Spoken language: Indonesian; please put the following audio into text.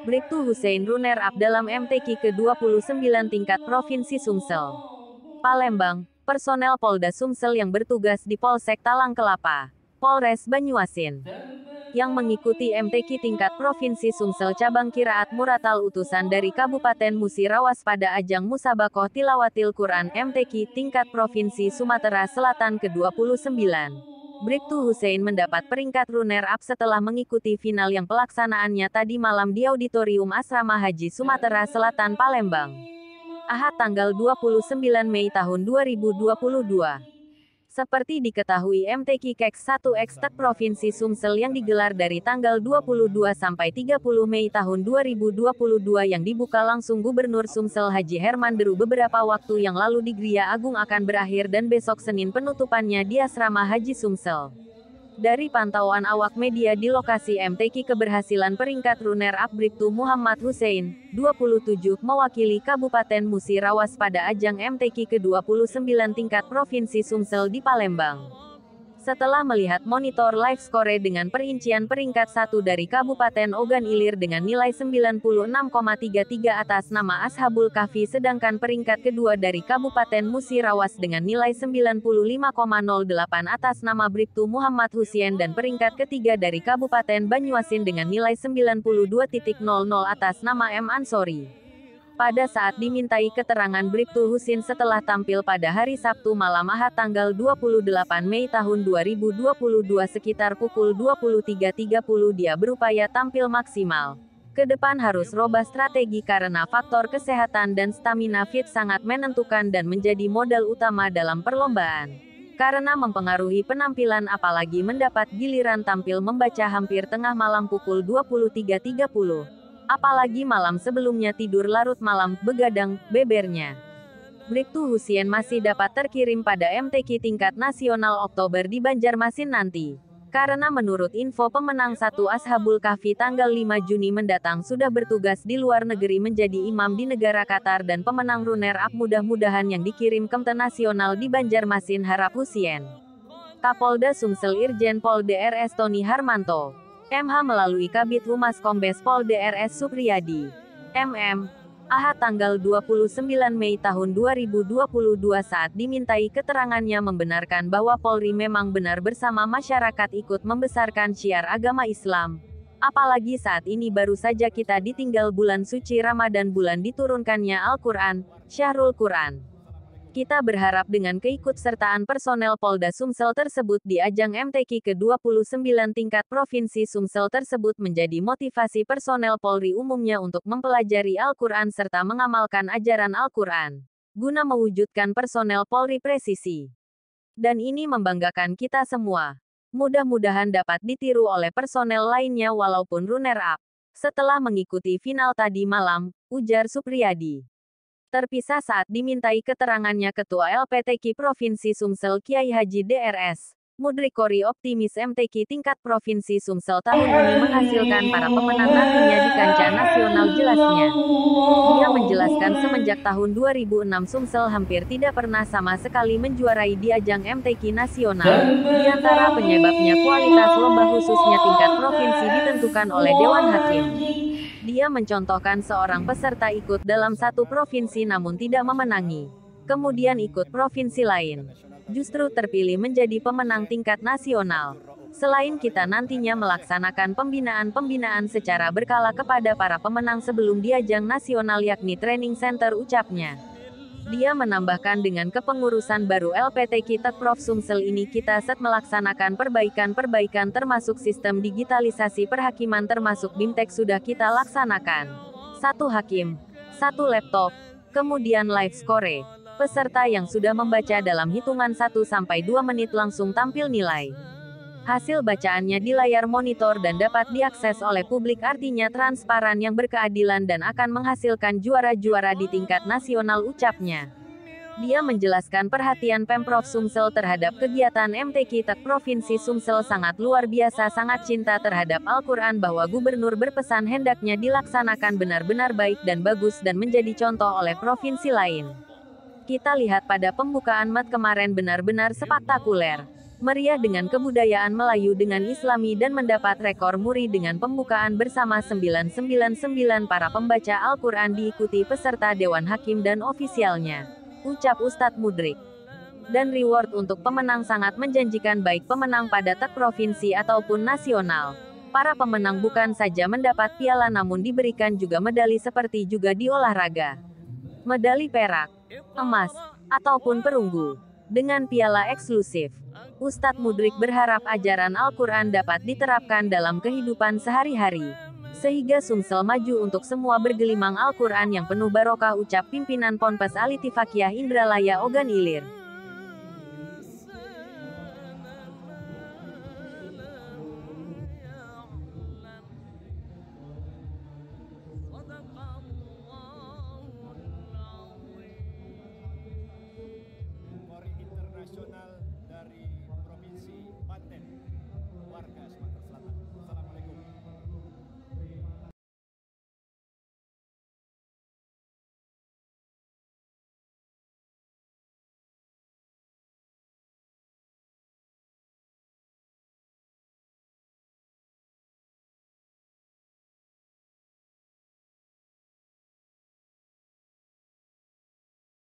Bribtu Hussein runner-up dalam MTQ ke-29 tingkat Provinsi Sumsel. Palembang, personel Polda Sumsel yang bertugas di Polsek Talang Kelapa, Polres Banyuasin, yang mengikuti MTQ tingkat Provinsi Sumsel cabang Kiraat Muratal utusan dari Kabupaten Musirawas pada ajang Musabakoh Tilawatil Quran MTQ tingkat Provinsi Sumatera Selatan ke-29. Bribtu Hussein mendapat peringkat runner-up setelah mengikuti final yang pelaksanaannya tadi malam di Auditorium Asrama Haji Sumatera Selatan Palembang. Ahad tanggal 29 Mei tahun 2022. Seperti diketahui MTQ KEX 1X Tek Provinsi Sumsel yang digelar dari tanggal 22 sampai 30 Mei tahun 2022 yang dibuka langsung Gubernur Sumsel Haji Herman Deru beberapa waktu yang lalu di Gria Agung akan berakhir dan besok Senin penutupannya di Asrama Haji Sumsel. Dari pantauan awak media di lokasi MTQ keberhasilan peringkat runner-up Bribtu Muhammad Hussein, 27, mewakili Kabupaten Musirawas pada ajang MTQ ke-29 tingkat Provinsi Sumsel di Palembang. Setelah melihat monitor live score dengan perincian peringkat 1 dari Kabupaten Ogan Ilir dengan nilai 96,33 atas nama Ashabul Kahfi sedangkan peringkat kedua dari Kabupaten Musirawas dengan nilai 95,08 atas nama Bribtu Muhammad Hussein dan peringkat ketiga dari Kabupaten Banyuasin dengan nilai 92,00 atas nama M. Ansori. Pada saat dimintai keterangan Bribtu Hussein setelah tampil pada hari Sabtu malam Ahad tanggal 28 Mei tahun 2022 sekitar pukul 23.30 dia berupaya tampil maksimal. Ke depan harus robah strategi karena faktor kesehatan dan stamina fit sangat menentukan dan menjadi modal utama dalam perlombaan. Karena mempengaruhi penampilan apalagi mendapat giliran tampil membaca hampir tengah malam pukul 23.30. Apalagi malam sebelumnya tidur larut malam, begadang, bebernya. Bribtu Hussein masih dapat terkirim pada MTQ tingkat nasional Oktober di Banjarmasin nanti. Karena menurut info pemenang 1 Ashabul Kahfi tanggal 5 Juni mendatang sudah bertugas di luar negeri menjadi imam di negara Qatar dan pemenang runner-up mudah-mudahan yang dikirim ke nasional di Banjarmasin harap Hussein. Kapolda Sumsel Irjen Pol Drs Tony Harmanto. MH melalui Kabid Humas Kombes Pol Drs Supriyadi. MM. Ahad tanggal 29 Mei tahun 2022 saat dimintai keterangannya membenarkan bahwa Polri memang benar bersama masyarakat ikut membesarkan syiar agama Islam. Apalagi saat ini baru saja kita ditinggal bulan suci Ramadan bulan diturunkannya Al-Quran, Syahrul Quran. Kita berharap dengan keikutsertaan personel Polda Sumsel tersebut di ajang MTQ ke-29 tingkat Provinsi Sumsel tersebut menjadi motivasi personel Polri umumnya untuk mempelajari Al-Quran serta mengamalkan ajaran Al-Quran, guna mewujudkan personel Polri presisi. Dan ini membanggakan kita semua. Mudah-mudahan dapat ditiru oleh personel lainnya walaupun runner-up. Setelah mengikuti final tadi malam, ujar Supriyadi. Terpisah saat dimintai keterangannya Ketua LPTQ Provinsi Sumsel Kiai Haji Drs. Mudrikori optimis MTQ tingkat Provinsi Sumsel tahun ini menghasilkan para pemenang nantinya di kancah nasional jelasnya. Dia menjelaskan semenjak tahun 2006 Sumsel hampir tidak pernah sama sekali menjuarai di ajang MTQ nasional. Di antara penyebabnya kualitas lomba khususnya tingkat provinsi ditentukan oleh Dewan Hakim. Dia mencontohkan seorang peserta ikut dalam satu provinsi namun tidak memenangi. Kemudian ikut provinsi lain. Justru terpilih menjadi pemenang tingkat nasional. Selain kita nantinya melaksanakan pembinaan secara berkala kepada para pemenang sebelum di ajang nasional yakni training center ucapnya. Dia menambahkan dengan kepengurusan baru LPTQ Tek Prof Sumsel ini kita set melaksanakan perbaikan termasuk sistem digitalisasi perhakiman termasuk BIMTEK sudah kita laksanakan. 1 hakim, 1 laptop, kemudian live score. Peserta yang sudah membaca dalam hitungan 1-2 menit langsung tampil nilai. Hasil bacaannya di layar monitor dan dapat diakses oleh publik artinya transparan yang berkeadilan dan akan menghasilkan juara-juara di tingkat nasional ucapnya. Dia menjelaskan perhatian Pemprov Sumsel terhadap kegiatan MTQ Tek Provinsi Sumsel sangat luar biasa sangat cinta terhadap Al-Quran bahwa Gubernur berpesan hendaknya dilaksanakan benar-benar baik dan bagus dan menjadi contoh oleh provinsi lain. Kita lihat pada pembukaan MAT kemarin benar-benar spektakuler. Meriah dengan kebudayaan Melayu dengan Islami dan mendapat rekor muri dengan pembukaan bersama 999 para pembaca Al-Quran diikuti peserta Dewan Hakim dan ofisialnya. Ucap Ustadz Mudrik. Dan reward untuk pemenang sangat menjanjikan baik pemenang pada tek provinsi ataupun nasional. Para pemenang bukan saja mendapat piala namun diberikan juga medali seperti juga di olahraga. Medali perak, emas, ataupun perunggu. Dengan piala eksklusif. Ustadz Mudrik berharap ajaran Al-Quran dapat diterapkan dalam kehidupan sehari-hari. Sehingga Sumsel maju untuk semua bergelimang Al-Quran yang penuh barokah ucap pimpinan Ponpes Al-Ittifaqiyah Indralaya Ogan Ilir.